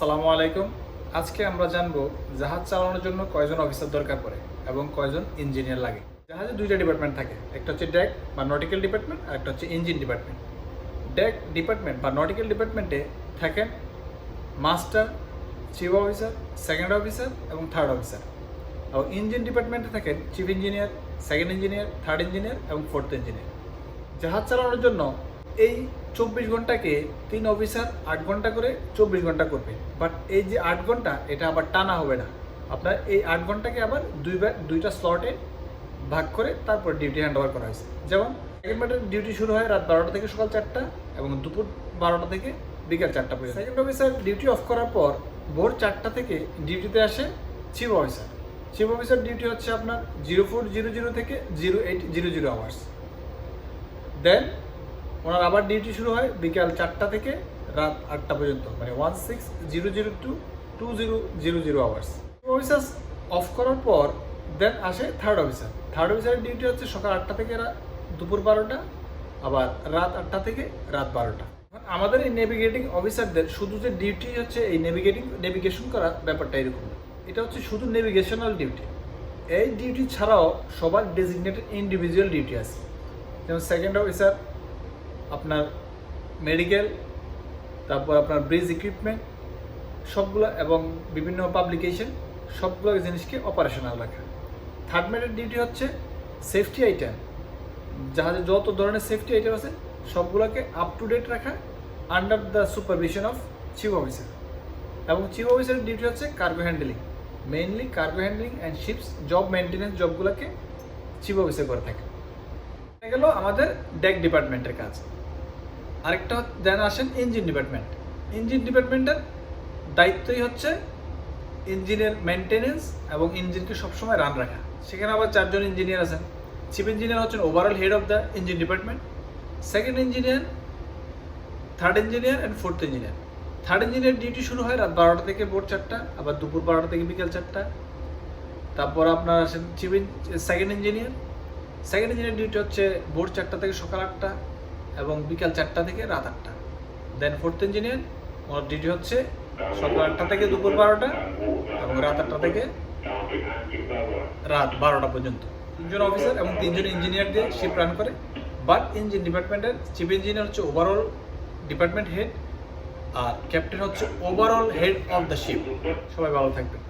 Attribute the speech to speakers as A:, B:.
A: আসসালামু আলাইকুম। আজকে আমরা জানবো জাহাজ চালানোর জন্য কয়জন অফিসার দরকার পড়ে এবং কয়জন ইঞ্জিনিয়ার লাগে। জাহাজে দুইটা ডিপার্টমেন্ট থাকে, একটা হচ্ছে ডেক বা নটিক্যাল ডিপার্টমেন্ট আর একটা হচ্ছে ইঞ্জিন ডিপার্টমেন্ট। ডেক ডিপার্টমেন্ট বা নটিক্যাল ডিপার্টমেন্টে থাকেন master, chief officer, second officer এবং থার্ড অফিসার। এবং ইঞ্জিন ডিপার্টমেন্টে থাকেন chief engineer, second engineer, third engineer এবং ফোর্থ ইঞ্জিনিয়ার। জাহাজ চালানোর জন্য এই 24 ঘন্টাকে 3 অফিসার 8 ঘন্টা করে 24 ঘন্টা করবে। বাট এই যে 8 ঘন্টা এটা আবার টানা হবে না, আপনার এই 8 ঘন্টাকে আবার দুইটা স্লটে ভাগ করে তারপর ডিউটি হ্যান্ড ওভার করা হয়েছে। যেমন সেকেন্ড ব্যাটের ডিউটি শুরু হয় রাত 12টা থেকে সকাল 4টা এবং দুপুর 12টা থেকে বিকাল 4টা পর্যন্ত। সেকেন্ড অফিসার ডিউটি অফ করার পর ভোর 4টা থেকে ডিউটিতে আসে chief officer. Chief officer duty হচ্ছে আপনার 0400 থেকে 0800 আওয়ার্স। দেন ওনার আবার ডিউটি শুরু হয় বিকাল 4টা থেকে রাত 8টা পর্যন্ত, মানে 1600 to 2000 আওয়ার্স। অফিসার অফ করার পর দেন আসে থার্ড অফিসার। থার্ড অফিসারের ডিউটি হচ্ছে সকাল 8টা থেকে দুপুর 12টা, আবার রাত 8টা থেকে রাত 12টা। আমাদের এই নেভিগেটিং অফিসারদের শুধু যে ডিউটি হচ্ছে এই নেভিগেশন করা ব্যাপারটা এরকম, এটা হচ্ছে শুধু নেভিগেশনাল ডিউটি। এই ডিউটি ছাড়াও সবার ডেজিগনেটেড ইন্ডিভিজুয়াল ডিউটি আছে। যেমন সেকেন্ড অফিসার আপনার মেডিকেল, তারপর আপনার ব্রিজ ইকুইপমেন্ট সবগুলো এবং বিভিন্ন পাবলিকেশন সবগুলো জিনিসকে অপারেশনাল রাখা। থার্ড ম্যানের ডিউটি হচ্ছে সেফটি আইটেম, জাহাজে যত ধরনের সেফটি আইটেম আছে সবগুলোকে আপ টু ডেট রাখা under the supervision of chief officer. এবং চিফ অফিসারের ডিউটি হচ্ছে cargo handling, mainly cargo handling and ships job maintenance জবগুলোকে চিফ অফিসার করে থাকে। এটা গেল আমাদের ডেক ডিপার্টমেন্টের কাজ। আরেকটা দেন আসেন ইঞ্জিন ডিপার্টমেন্ট। ইঞ্জিন ডিপার্টমেন্টের দায়িত্বই হচ্ছে ইঞ্জিনের মেনটেনেন্স এবং ইঞ্জিনকে সবসময় রান রাখা। সেখানে আবার 4 জন ইঞ্জিনিয়ার আছেন। চিফ ইঞ্জিনিয়ার হচ্ছেন overall head of the engine department, second engineer, third engineer and fourth engineer. Third engineer duty শুরু হয় রাত 12টা থেকে ভোর 4টা, আবার দুপুর 12টা থেকে বিকাল 4টা। তারপর আপনার আসেন second engineer. Second engineer duty হচ্ছে ভোর 4টা থেকে সকাল 8টা এবং বিকাল 4টা থেকে রাত 8টা। দেন ফোর্থ ইঞ্জিনিয়ার, ওনার ডিউটি হচ্ছে সকাল 8টা থেকে দুপুর 12টা এবং রাত 8টা থেকে রাত 12টা পর্যন্ত। 3 জন অফিসার এবং 3 জন ইঞ্জিনিয়ার দিয়ে শিপ রান করে। বাট ইঞ্জিন ডিপার্টমেন্টের চিফ ইঞ্জিনিয়ার হচ্ছে ওভারঅল ডিপার্টমেন্ট হেড আর ক্যাপ্টেন হচ্ছে overall head of the ship. সবাই ভালো থাকবেন।